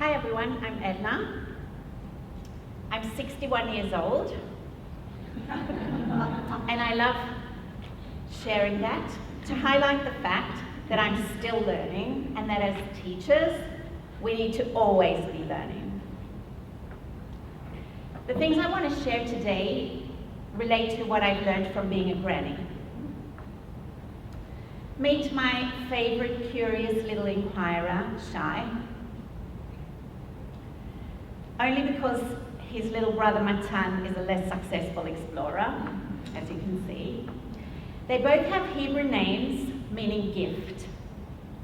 Hi everyone, I'm Edna. I'm 61 years old and I love sharing that to highlight the fact that I'm still learning and that as teachers we need to always be learning. The things I want to share today relate to what I've learned from being a granny. Meet my favorite curious little inquirer, Shy. Only because his little brother Matan is a less successful explorer, as you can see. They both have Hebrew names meaning gift,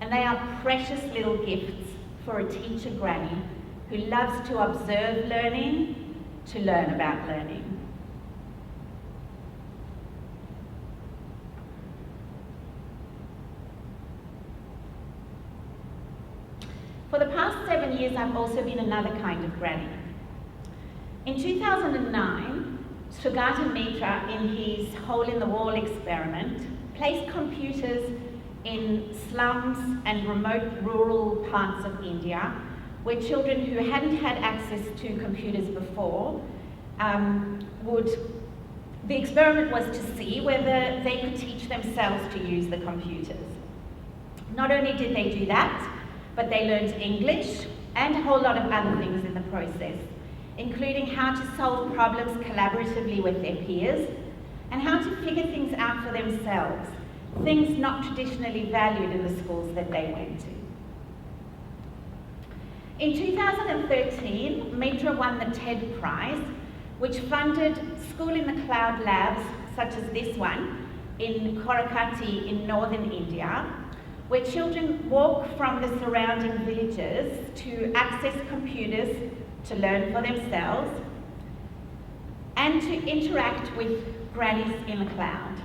and they are precious little gifts for a teacher granny who loves to observe learning, to learn about learning. For the past 7 years, I've also been another kind of granny. In 2009, Sugata Mitra, in his hole-in-the-wall experiment, placed computers in slums and remote rural parts of India, where children who hadn't had access to computers before the experiment was to see whether they could teach themselves to use the computers. Not only did they do that, but they learned English and a whole lot of other things in the process, including how to solve problems collaboratively with their peers and how to figure things out for themselves, things not traditionally valued in the schools that they went to. In 2013, Mitra won the TED Prize, which funded School in the Cloud labs, such as this one, in Korakati in northern India, where children walk from the surrounding villages to access computers to learn for themselves and to interact with grannies in the cloud.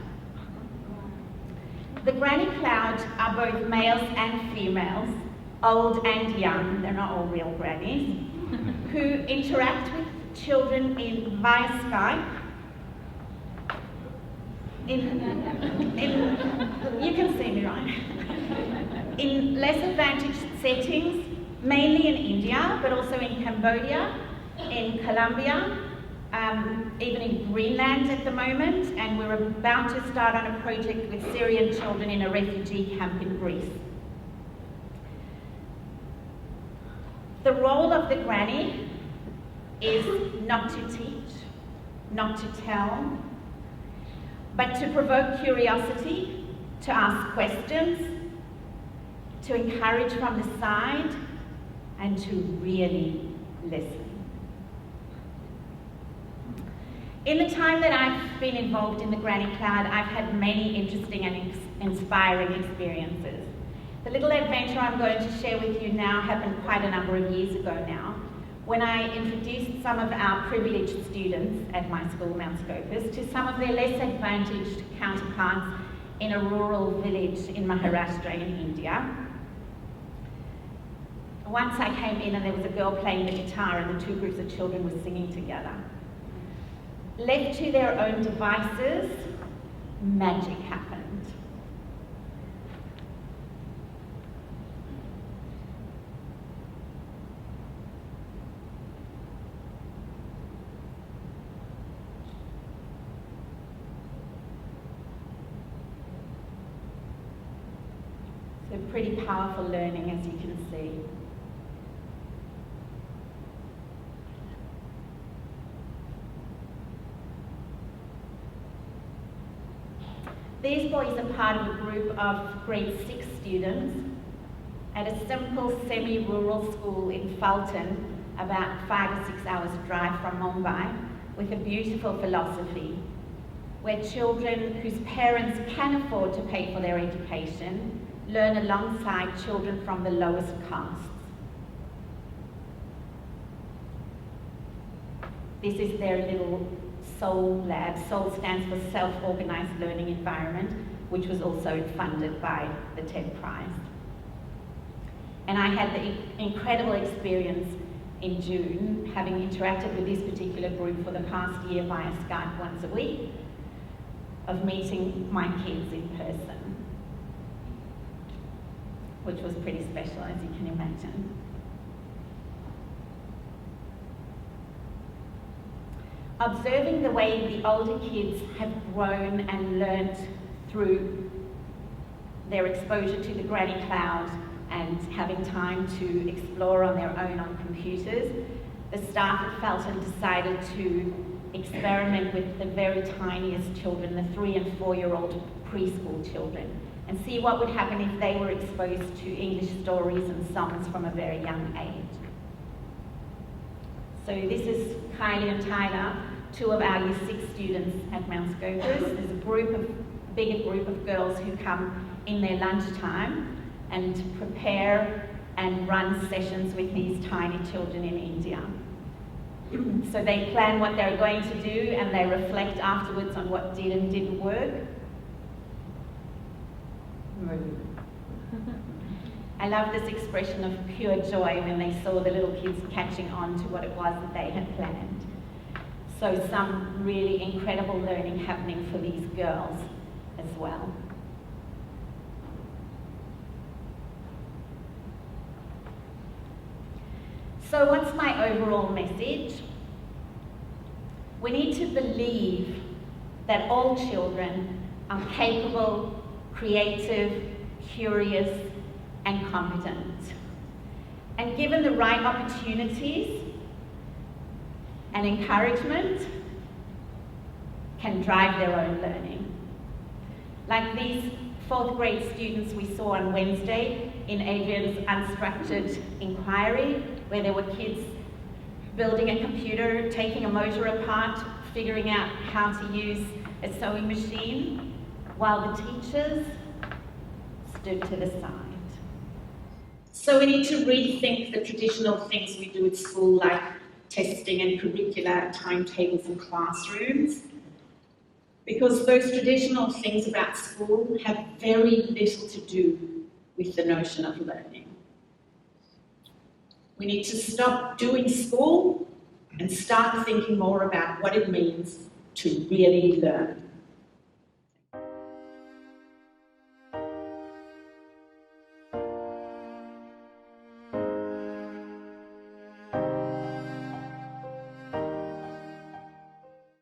The granny cloud are both males and females, old and young, they're not all real grannies, who interact with children via Skype. You can see me, right? In less advantaged settings, mainly in India, but also in Cambodia, in Colombia, even in Greenland at the moment, and we're about to start on a project with Syrian children in a refugee camp in Greece. The role of the granny is not to teach, not to tell, but to provoke curiosity, to ask questions, to encourage from the side, and to really listen. In the time that I've been involved in the Granny Cloud, I've had many interesting and inspiring experiences. The little adventure I'm going to share with you now happened quite a number of years ago now, when I introduced some of our privileged students at my school, Mount Scopus, to some of their less advantaged counterparts in a rural village in Maharashtra in India. Once I came in and there was a girl playing the guitar and the two groups of children were singing together. Left to their own devices, magic happened. So pretty powerful learning, as you can see. These boys are part of a group of grade 6 students at a simple semi-rural school in Fulton, about 5 or 6 hours drive from Mumbai, with a beautiful philosophy, where children whose parents can afford to pay for their education learn alongside children from the lowest castes. This is their little SOUL lab. SOUL stands for Self-Organized Learning Environment, which was also funded by the TED Prize. And I had the incredible experience in June, having interacted with this particular group for the past year via Skype once a week, of meeting my kids in person, which was pretty special, as you can imagine. observing the way the older kids have grown and learnt through their exposure to the granny cloud and having time to explore on their own on computers, the staff had felt and decided to experiment with the very tiniest children, the 3 and 4-year-old preschool children, and see what would happen if they were exposed to English stories and songs from a very young age. So this is Kylie and Tyler, 2 of our Year 6 students at Mount Scopus. There's a bigger group of girls who come in their lunchtime and prepare and run sessions with these tiny children in India. So they plan what they're going to do and they reflect afterwards on what did and didn't work. I love this expression of pure joy when they saw the little kids catching on to what it was that they had planned. So some really incredible learning happening for these girls as well. So what's my overall message? We need to believe that all children are capable, creative, curious, and competent. And given the right opportunities and encouragement, can drive their own learning. Like these 4th grade students we saw on Wednesday in Adrian's unstructured inquiry, where there were kids building a computer, taking a motor apart, figuring out how to use a sewing machine, while the teachers stood to the side. So we need to rethink the traditional things we do at school, like testing and curricula, timetables and classrooms, because those traditional things about school have very little to do with the notion of learning. We need to stop doing school and start thinking more about what it means to really learn.